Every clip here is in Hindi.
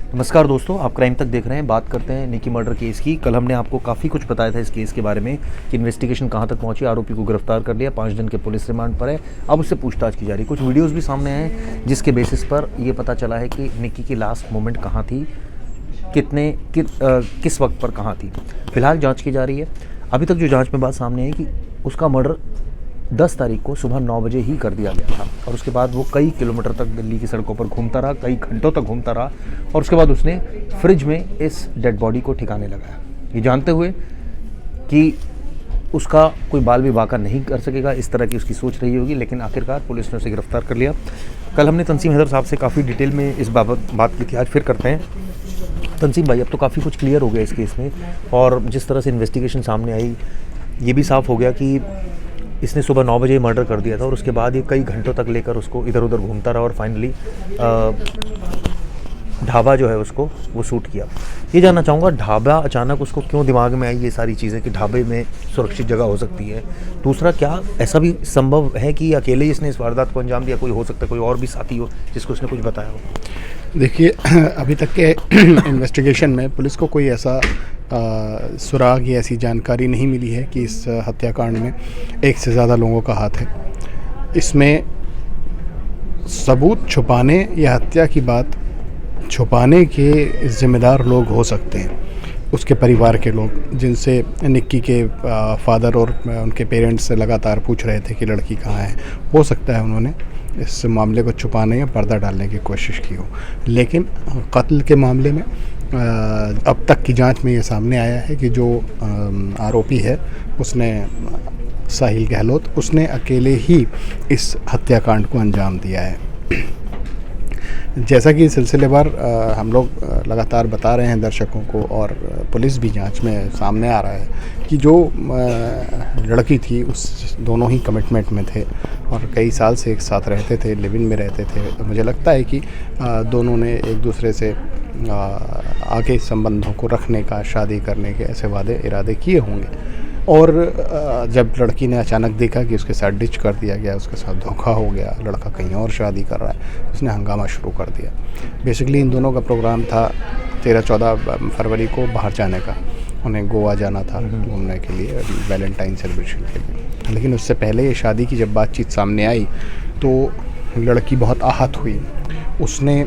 नमस्कार दोस्तों, आप क्राइम तक देख रहे हैं। बात करते हैं निकी मर्डर केस की। कल हमने आपको काफ़ी कुछ बताया था इस केस के बारे में कि इन्वेस्टिगेशन कहां तक पहुंची। आरोपी को गिरफ्तार कर लिया, 5 दिन के पुलिस रिमांड पर है। अब उससे पूछताछ की जा रही है। कुछ वीडियोस भी सामने आए जिसके बेसिस पर यह पता चला है कि निकी की लास्ट मोमेंट कहाँ थी, किस वक्त पर कहाँ थी। फिलहाल जाँच की जा रही है। अभी तक जो जाँच में बात सामने है कि उसका मर्डर 10 तारीख को सुबह 9 बजे ही कर दिया गया था और उसके बाद वो कई किलोमीटर तक दिल्ली की सड़कों पर घूमता रहा, कई घंटों तक घूमता रहा और उसके बाद उसने फ्रिज में इस डेड बॉडी को ठिकाने लगाया, ये जानते हुए कि उसका कोई बाल भी बाका नहीं कर सकेगा। इस तरह की उसकी सोच रही होगी, लेकिन आखिरकार पुलिस ने उसे गिरफ्तार कर लिया। कल हमने तंसीम हैदर साहब से काफ़ी डिटेल में इस बाबत बात की थी, आज फिर करते हैं। तंसीम भाई, अब तो काफ़ी कुछ क्लियर हो गया इस केस में और जिस तरह से इन्वेस्टिगेशन सामने आई ये भी साफ़ हो गया कि इसने सुबह 9 बजे मर्डर कर दिया था और उसके बाद ये कई घंटों तक लेकर उसको इधर उधर घूमता रहा और फाइनली ढाबा जो है उसको वो शूट किया। ये जानना चाहूँगा, ढाबा अचानक उसको क्यों दिमाग में आई ये सारी चीज़ें कि ढाबे में सुरक्षित जगह हो सकती है। दूसरा, क्या ऐसा भी संभव है कि अकेले ही इसने इस वारदात को अंजाम दिया, कोई हो सकता है कोई और भी साथी हो जिसको उसने कुछ बताया हो? देखिए, अभी तक के इन्वेस्टिगेशन में पुलिस को कोई ऐसा सुराग या ऐसी जानकारी नहीं मिली है कि इस हत्याकांड में एक से ज़्यादा लोगों का हाथ है। इसमें सबूत छुपाने या हत्या की बात छुपाने के ज़िम्मेदार लोग हो सकते हैं, उसके परिवार के लोग, जिनसे निक्की के फादर और उनके पेरेंट्स से लगातार पूछ रहे थे कि लड़की कहाँ है। हो सकता है उन्होंने इस मामले को छुपाने या पर्दा डालने की कोशिश की हो, लेकिन कत्ल के मामले में अब तक की जांच में ये सामने आया है कि जो आरोपी है उसने साहिल गहलोत, उसने अकेले ही इस हत्याकांड को अंजाम दिया है। जैसा कि सिलसिलेवार हम लोग लगातार बता रहे हैं दर्शकों को और पुलिस भी जांच में सामने आ रहा है कि जो लड़की थी उस दोनों ही कमिटमेंट में थे और कई साल से एक साथ रहते थे, लिव इन में रहते थे। मुझे लगता है कि दोनों ने एक दूसरे से आगे संबंधों को रखने का, शादी करने के ऐसे वादे इरादे किए होंगे और जब लड़की ने अचानक देखा कि उसके साथ डिच कर दिया गया, उसके साथ धोखा हो गया, लड़का कहीं और शादी कर रहा है, उसने हंगामा शुरू कर दिया। बेसिकली इन दोनों का प्रोग्राम था 13-14 फरवरी को बाहर जाने का। उन्हें गोवा जाना था घूमने के लिए, वैलेंटाइन सेलिब्रेशन के लिए। लेकिन उससे पहले ये शादी की जब बातचीत सामने आई तो लड़की बहुत आहत हुई। उसने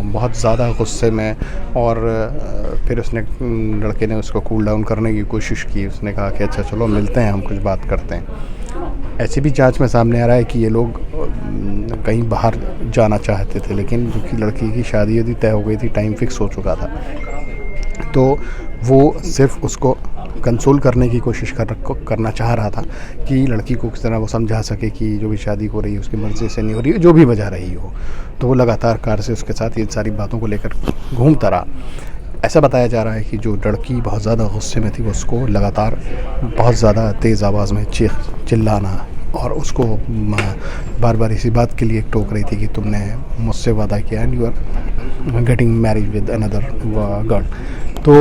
बहुत ज़्यादा गुस्से में और फिर उसने लड़के ने उसको कूल डाउन करने की कोशिश की। उसने कहा कि अच्छा चलो मिलते हैं, हम कुछ बात करते हैं। ऐसे भी जांच में सामने आ रहा है कि ये लोग कहीं बाहर जाना चाहते थे, लेकिन क्योंकि लड़की की शादी यदि तय हो गई थी, टाइम फिक्स हो चुका था, तो वो सिर्फ उसको कंसोल करने की कोशिश करना चाह रहा था कि लड़की को किस तरह वो समझा सके कि जो भी शादी हो रही है उसकी मर्ज़ी से नहीं हो रही है, जो भी वजह रही हो। तो वो लगातार कार से उसके साथ इन सारी बातों को लेकर घूमता रहा। ऐसा बताया जा रहा है कि जो लड़की बहुत ज़्यादा गुस्से में थी, वो उसको लगातार बहुत ज़्यादा तेज़ आवाज़ में चिल्लाना और उसको बार बार इसी बात के लिए टोक रही थी कि तुमने मुझसे वादा किया and you are getting marriage with another girl. तो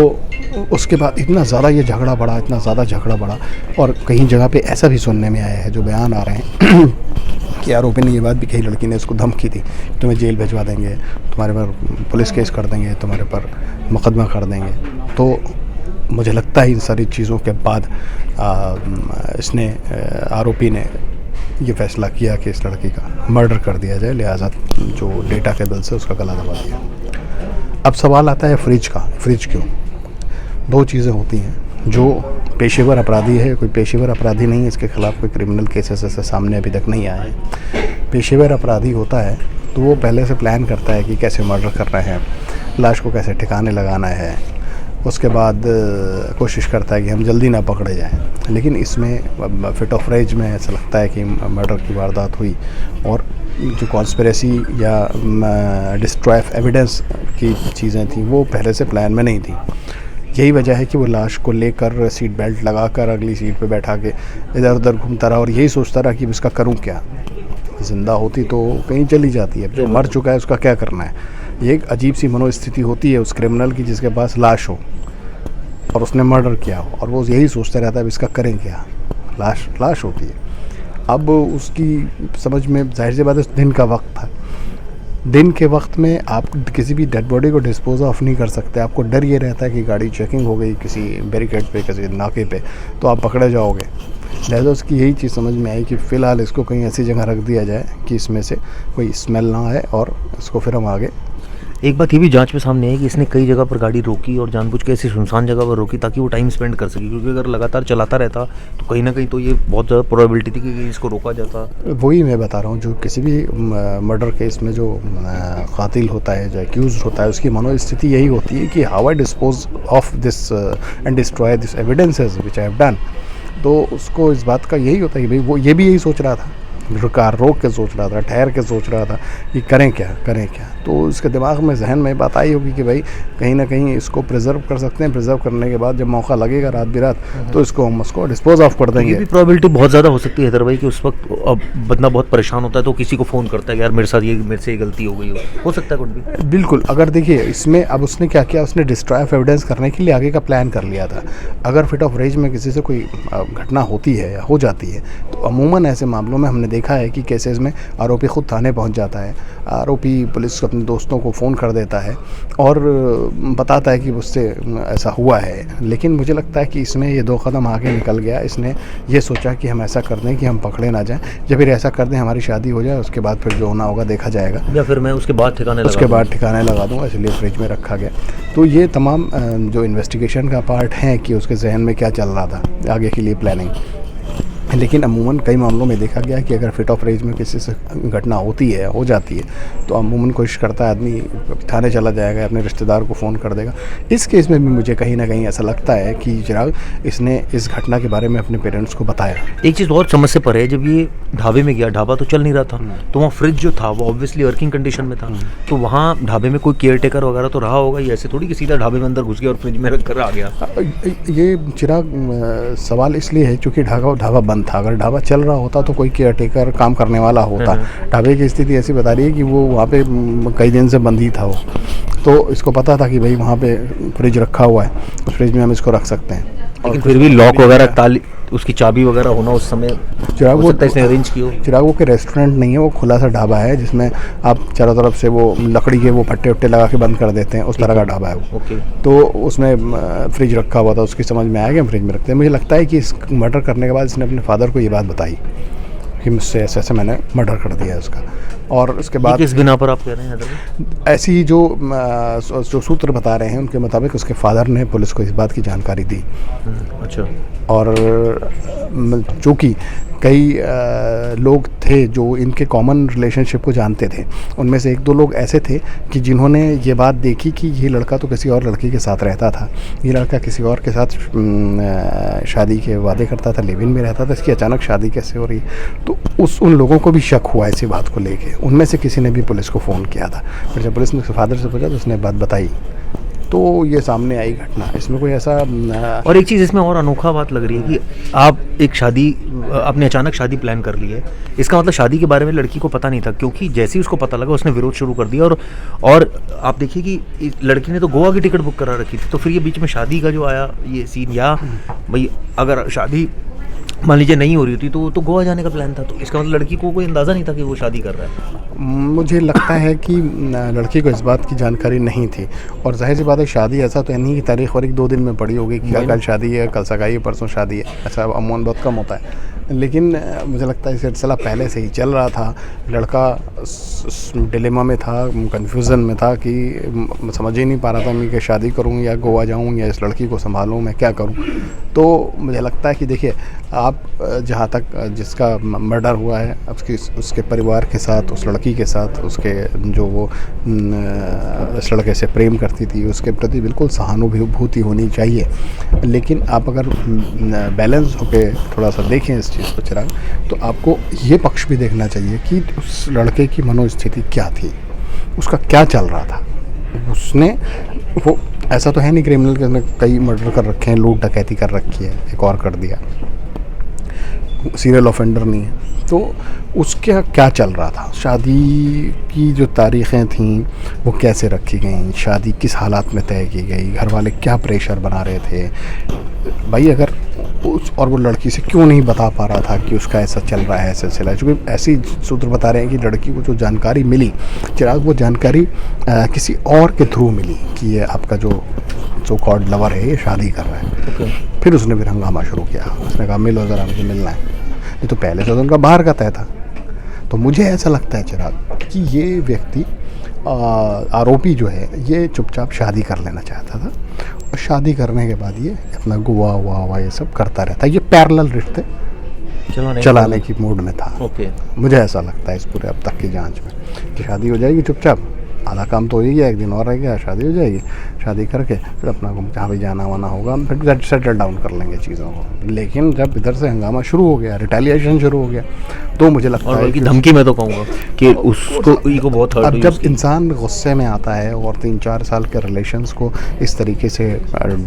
उसके बाद इतना ज़्यादा ये झगड़ा बढ़ा, इतना ज़्यादा झगड़ा बढ़ा और कहीं जगह पे ऐसा भी सुनने में आया है, जो बयान आ रहे हैं कि आरोपी ने ये बात भी कही, लड़की ने उसको धमकी दी, तुम्हें जेल भिजवा देंगे, तुम्हारे पर पुलिस केस कर देंगे, तुम्हारे पर मुकदमा कर देंगे। तो मुझे लगता है इन सारी चीज़ों के बाद इसने आरोपी ने ये फैसला किया कि इस लड़की का मर्डर कर दिया जाए, लिहाजा जो डेटा केबल से उसका गला दबा दिया। अब सवाल आता है फ्रिज का। फ्रिज क्यों? दो चीज़ें होती हैं। जो पेशेवर अपराधी है, कोई पेशेवर अपराधी नहीं है, इसके खिलाफ कोई क्रिमिनल केसेस ऐसे सामने अभी तक नहीं आए हैं। पेशेवर अपराधी होता है तो वो पहले से प्लान करता है कि कैसे मर्डर करना है, लाश को कैसे ठिकाने लगाना है, उसके बाद कोशिश करता है कि हम जल्दी ना पकड़े जाएं। लेकिन इसमें फिट ऑफ रेज में ऐसा लगता है कि मर्डर की वारदात हुई और जो कॉन्स्पिरेसी या डिस्ट्रॉय ऑफ एविडेंस की चीज़ें थी वो पहले से प्लान में नहीं थी। यही वजह है कि वो लाश को लेकर सीट बेल्ट लगाकर अगली सीट पे बैठा के इधर उधर घूमता रहा और यही सोचता रहा कि इसका करूं क्या। ज़िंदा होती तो कहीं चली जाती है, जो मर चुका है उसका क्या करना है। ये एक अजीब सी मनोस्थिति होती है उस क्रिमिनल की जिसके पास लाश हो और उसने मर्डर किया हो और वो यही सोचता रहता है इसका करें क्या। लाश होती है। अब उसकी समझ में जाहिर सी बात है दिन का वक्त था, दिन के वक्त में आप किसी भी डेड बॉडी को डिस्पोज ऑफ नहीं कर सकते। आपको डर ये रहता है कि गाड़ी चेकिंग हो गई किसी बैरिकेड पे, किसी नाके पे, तो आप पकड़े जाओगे। लिहाजा उसकी यही चीज़ समझ में आई कि फ़िलहाल इसको कहीं ऐसी जगह रख दिया जाए कि इसमें से कोई स्मेल ना आए, और इसको फिर हम आगे। एक बात ये भी जांच में सामने आई कि इसने कई जगह पर गाड़ी रोकी और जानबूझ के ऐसी सुनसान जगह पर रोकी ताकि वो टाइम स्पेंड कर सके, क्योंकि अगर लगातार चलाता रहता तो कहीं ना कहीं तो ये बहुत ज़्यादा प्रोबेबिलिटी थी कि इसको रोका जाता। वही मैं बता रहा हूँ, जो किसी भी मर्डर केस में जो कातिल होता है, जो एक्यूज होता है, उसकी मनोस्थिति यही होती है कि how I dispose of this and destroy this evidences which I have done. तो उसको इस बात का यही होता है कि भाई वो ये भी यही सोच रहा था, कार रोक के सोच रहा था, ठहर के सोच रहा था कि करें क्या। तो उसके दिमाग में, जहन में बात आई होगी कि भाई कहीं ना कहीं इसको प्रिजर्व कर सकते हैं, प्रिजर्व करने के बाद जब मौका लगेगा रात बिरात तो इसको हम उसको डिस्पोज ऑफ कर देंगे। ये भी प्रोबेबिलिटी बहुत ज़्यादा हो सकती है हैदर भाई कि उस वक्त अब बंदा बहुत परेशान होता है तो किसी को फ़ोन करता है कि यार मेरे साथ मेरे से ये गलती हो गई हो सकता है कुछ भी। बिल्कुल। अगर देखिए इसमें अब उसने क्या किया, उसने डिस्ट्रॉय ऑफ एविडेंस करने के लिए आगे का प्लान कर लिया था। अगर फिट ऑफ रेज में किसी से कोई घटना होती है या हो जाती है तो अमूमन ऐसे मामलों में हमने देखा है कि केसेस में आरोपी खुद थाने पहुंच जाता है, आरोपी पुलिस को, अपने दोस्तों को फ़ोन कर देता है और बताता है कि उससे ऐसा हुआ है। लेकिन मुझे लगता है कि इसमें ये 2 कदम आगे निकल गया। इसने ये सोचा कि हम ऐसा कर दें कि हम पकड़े ना जाएं, या फिर ऐसा कर दें हमारी शादी हो जाए, उसके बाद फिर जो होना होगा देखा जाएगा, या फिर मैं उसके बाद ठिकाने लगा दूँगा, इसलिए फ्रिज में रखा गया। तो ये तमाम जो इन्वेस्टिगेशन का पार्ट है कि उसके जहन में क्या चल रहा था, आगे के लिए प्लानिंग। लेकिन अमूमन कई मामलों में देखा गया कि अगर फिट ऑफ रेज में किसी से घटना होती है, हो जाती है, तो अमूमन कोशिश करता है आदमी थाने चला जाएगा, अपने रिश्तेदार को फ़ोन कर देगा। इस केस में भी मुझे कहीं ना कहीं ऐसा लगता है कि चिराग, इसने इस घटना के बारे में अपने पेरेंट्स को बताया। एक चीज़ और समझ से परे है, जब ये ढाबे में गया, ढाबा तो चल नहीं रहा था, तो वहाँ फ्रिज जो था वो ऑब्वियसली वर्किंग कंडीशन में था, तो वहाँ ढाबे में कोई केयर टेकर वगैरह तो रहा होगा, ये ऐसे थोड़ी कि सीधा ढाबे में अंदर घुस गया और फ्रिज में रख कर आ गया। ये चिराग सवाल इसलिए है क्योंकि ढाबा बंद था। अगर ढाबा चल रहा होता तो कोई केयर टेकर काम करने वाला होता। ढाबे की स्थिति ऐसी बता रही है कि वो वहाँ पे कई दिन से बंद ही था वो, तो इसको पता था कि भाई वहाँ पे फ्रिज रखा हुआ है, उस फ्रिज में हम इसको रख सकते हैं। लेकिन फिर भी लॉक वगैरह, ताली, उसकी चाबी वगैरह होना उस समय चिराग वो इसने अरेंज किया। चिराग वो के रेस्टोरेंट नहीं है, वो खुला सा ढाबा है जिसमें आप चारों तरफ से वो लकड़ी के वो फट्टे उट्टे लगा के बंद कर देते हैं, उस तरह का ढाबा है वो। तो उसमें फ्रिज रखा हुआ था, उसकी समझ में आया कि हम फ्रिज में रखते हैं। मुझे लगता है कि इस मर्डर करने के बाद इसने अपने फादर को ये बात बताई कि मुझसे ऐसे ऐसे मैंने मर्डर कर दिया है उसका। और उसके बाद किस बिना पर आप कह रहे हैं? ऐसी जो सूत्र बता रहे हैं उनके मुताबिक उसके फादर ने पुलिस को इस बात की जानकारी दी। अच्छा। और चूँकि कई लोग थे जो इनके कॉमन रिलेशनशिप को जानते थे, उनमें से 1-2 लोग ऐसे थे कि जिन्होंने ये बात देखी कि ये लड़का तो किसी और लड़की के साथ रहता था, ये लड़का किसी और के साथ शादी के वादे करता था, लिव इन में रहता था, इसकी अचानक शादी कैसे हो रही। तो उन लोगों को भी शक हुआ इसी बात को लेके। उनमें से किसी ने भी पुलिस को फ़ोन किया था। फिर जब पुलिस ने उसके फादर से पूछा तो उसने बात बताई, तो ये सामने आई घटना। इसमें कोई ऐसा और एक चीज़ इसमें और अनोखा बात लग रही है कि आप एक शादी, आपने अचानक शादी प्लान कर ली है, इसका मतलब शादी के बारे में लड़की को पता नहीं था, क्योंकि जैसे ही उसको पता लगा उसने विरोध शुरू कर दिया। और आप देखिए कि लड़की ने तो गोवा की टिकट बुक करा रखी थी, तो फिर ये बीच में शादी का जो आया ये सीन, या भाई अगर शादी मान लीजिए नहीं हो रही थी तो गोवा जाने का प्लान था, तो इसका मतलब लड़की को कोई अंदाज़ा नहीं था कि वो शादी कर रहा है। मुझे लगता है कि लड़की को इस बात की जानकारी नहीं थी, और जाहिर सी बात है शादी ऐसा तो नहीं कि तारीख वारीख 2 दिन में पड़ी होगी कि कल शादी है, कल सगाई है, परसों शादी है, ऐसा अमूमन बहुत कम होता है। लेकिन मुझे लगता है सिलसिला पहले से ही चल रहा था। लड़का डिलेमा में था, कंफ्यूजन में था कि समझ ही नहीं पा रहा था मैं कि शादी करूं या गोवा जाऊं या इस लड़की को संभालूं, मैं क्या करूं। तो मुझे लगता है कि देखिए, आप जहां तक जिसका मर्डर हुआ है उसके परिवार के साथ, उस लड़की के साथ, उसके जो वो इस लड़के से प्रेम करती थी, उसके प्रति बिल्कुल सहानुभूति होनी चाहिए। लेकिन आप अगर बैलेंस होके थोड़ा सा देखें इस चीज़ को चिराग, तो आपको ये पक्ष भी देखना चाहिए कि उस लड़के की मनोस्थिति क्या थी, उसका क्या चल रहा था। उसने वो ऐसा तो है नहीं क्रिमिनल के, उसने कई मर्डर कर रखे हैं, लूट डकैती कर रखी है, एक और कर दिया, सीरियल ऑफेंडर नहीं है। तो उसका क्या चल रहा था, शादी की जो तारीख़ें थीं वो कैसे रखी गई, शादी किस हालात में तय की गई, घर वाले क्या प्रेशर बना रहे थे। भाई अगर और वो लड़की से क्यों नहीं बता पा रहा था कि उसका ऐसा चल रहा है सिलसिला, क्योंकि ऐसी सूत्र बता रहे हैं कि लड़की को जो जानकारी मिली चिराग, वो जानकारी किसी और के थ्रू मिली कि ये आपका जो सो कॉल्ड लवर है ये शादी कर रहा है। फिर उसने फिर हंगामा शुरू किया, उसने कहा मिलो ज़रा, मुझे मिलना है। नहीं तो पहले से तो उनका बाहर का तय था। तो मुझे ऐसा लगता है चिराग कि ये व्यक्ति आरोपी जो है ये चुपचाप शादी कर लेना चाहता था, और शादी करने के बाद ये अपना गुआ हुआ ये सब करता रहता है। ये पैरेलल रिश्ते चलाने की मूड में था। मुझे ऐसा लगता है इस पूरे अब तक की जांच में कि शादी हो जाएगी चुपचाप, आधा काम तो हो ही गया, एक दिन और रह गया, शादी हो जाएगी, शादी करके फिर अपना जहाँ भी जाना वाना होगा फिर सेटल डाउन कर लेंगे चीज़ों को। लेकिन जब इधर से हंगामा शुरू हो गया, रिटेलिएशन शुरू हो गया, तो मुझे लगता है कि धमकी में तो कहूँगा कि उसको ईगो बहुत हर्ट अब हुई जब उसकी। इंसान गुस्से में आता है और 3-4 साल के रिलेशंस को इस तरीके से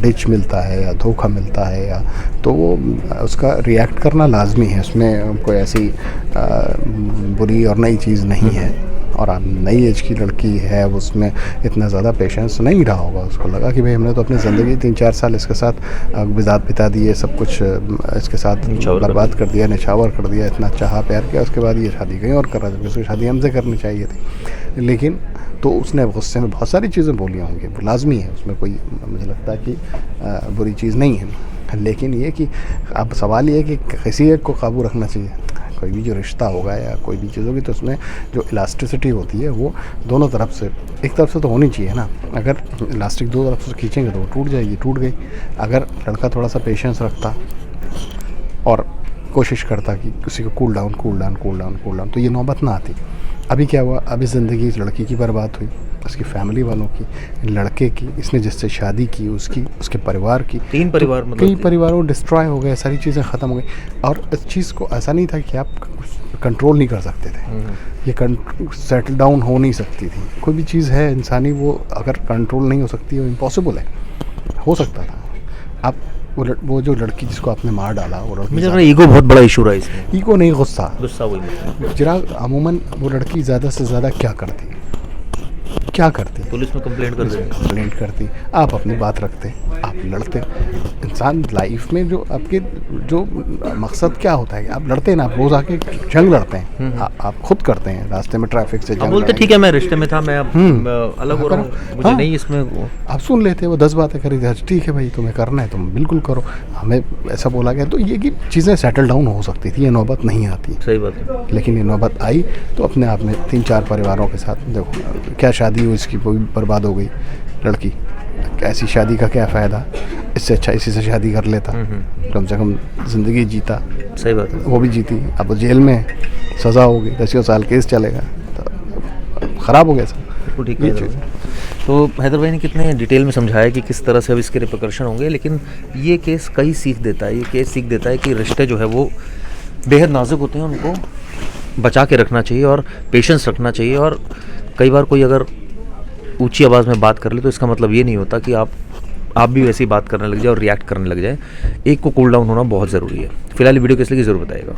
डिच मिलता है या धोखा मिलता है या तो वो उसका रिएक्ट करना लाजमी है। उसमें कोई ऐसी बुरी और नई चीज़ नहीं है। और नई एज की लड़की है, उसमें इतना ज़्यादा पेशेंस नहीं रहा होगा। उसको लगा कि भाई हमने तो अपनी ज़िंदगी 3-4 साल इसके साथ बिता दिए, सब कुछ इसके साथ बर्बाद कर दिया, निछावर कर दिया, इतना चाहा प्यार किया, उसके बाद ये शादी कहीं और कर रहा था, उसकी शादी हमसे करनी चाहिए थी। लेकिन तो उसने गुस्से में बहुत सारी चीज़ें बोली होंगी, वो लाजमी है, उसमें कोई मुझे लगता है कि बुरी चीज़ नहीं है। लेकिन ये कि अब सवाल ये है कि किसी एक को काबू रखना चाहिए। कोई भी जो रिश्ता होगा या कोई भी चीज़ होगी तो उसमें जो इलास्टिसिटी होती है वो दोनों तरफ से, एक तरफ से तो होनी चाहिए ना। अगर इलास्टिक दो तरफ से खींचेंगे तो वो टूट जाएगी, टूट गई। अगर लड़का थोड़ा सा पेशेंस रखता और कोशिश करता कि किसी को कूल डाउन तो ये नौबत ना आती। अभी क्या हुआ, अभी ज़िंदगी इस लड़की की बर्बाद हुई, उसकी फैमिली वालों की, लड़के की, इसने जिससे शादी की उसकी, उसके परिवार की, 3 परिवार तो मतलब कई परिवारों डिस्ट्रॉय हो गए, सारी चीज़ें ख़त्म हो गई। और इस चीज़ को ऐसा नहीं था कि आप कंट्रोल नहीं कर सकते थे, ये सेटल डाउन हो नहीं सकती थी। कोई भी चीज़ है इंसानी, वो अगर कंट्रोल नहीं हो सकती, वो इम्पॉसिबल है। हो सकता था आप वो जो लड़की जिसको आपने मार डाला, वो लड़की, मुझे लग रहा है ईगो बहुत बड़ा इशू रहा है इसमें। ईगो नहीं, गुस्सा वही चिराग। अमूमन वो लड़की ज़्यादा से ज़्यादा क्या करती, पुलिस में कंप्लेंट करती, आप अपनी बात रखते, आप लड़ते। इंसान लाइफ में जो आपके जो मकसद क्या होता है, आप लड़ते हैं ना, आप रोज़ आके जंग लड़ते हैं, आप खुद करते हैं रास्ते में ट्रैफिक से जंग। बोलते ठीक है मैं रिश्ते में था, मैं अब अलग हो रहा हूँ, मुझे नहीं इसमें। आप सुन लेते, वो 10 बातें करी थी, ठीक है भाई तुम्हें करना है तुम बिल्कुल करो, हमें ऐसा बोला गया। तो ये कि चीज़ें सेटल डाउन हो सकती थी, ये नौबत नहीं आती। सही बात है। लेकिन ये नौबत आई तो अपने आप में 3-4 परिवारों के साथ देखो क्या शादी हुई, इसकी वो भी बर्बाद हो गई लड़की। ऐसी शादी का क्या फ़ायदा, इससे अच्छा इसी से शादी कर लेता, कम से कम ज़िंदगी जीता। सही बात है। वो भी जीती, अब वो जेल में सज़ा होगी, 10 साल केस चलेगा, तो ख़राब हो गया सब। बिल्कुल ठीक है। तो हैदर भाई ने कितने डिटेल में समझाया कि किस तरह से अब इसके रिपरकशन होंगे, लेकिन ये केस कई सीख देता है। ये केस सीख देता है कि रिश्ते जो है वो बेहद नाजुक होते हैं, उनको बचा के रखना चाहिए और पेशेंस रखना चाहिए। और कई बार कोई अगर ऊंची आवाज़ में बात कर ले तो इसका मतलब ये नहीं होता कि आप भी वैसी बात करने लग जाए और रिएक्ट करने लग जाए। एक को कूल डाउन होना बहुत ज़रूरी है। फिलहाल वीडियो किस लिए की ज़रूर बताइएगा।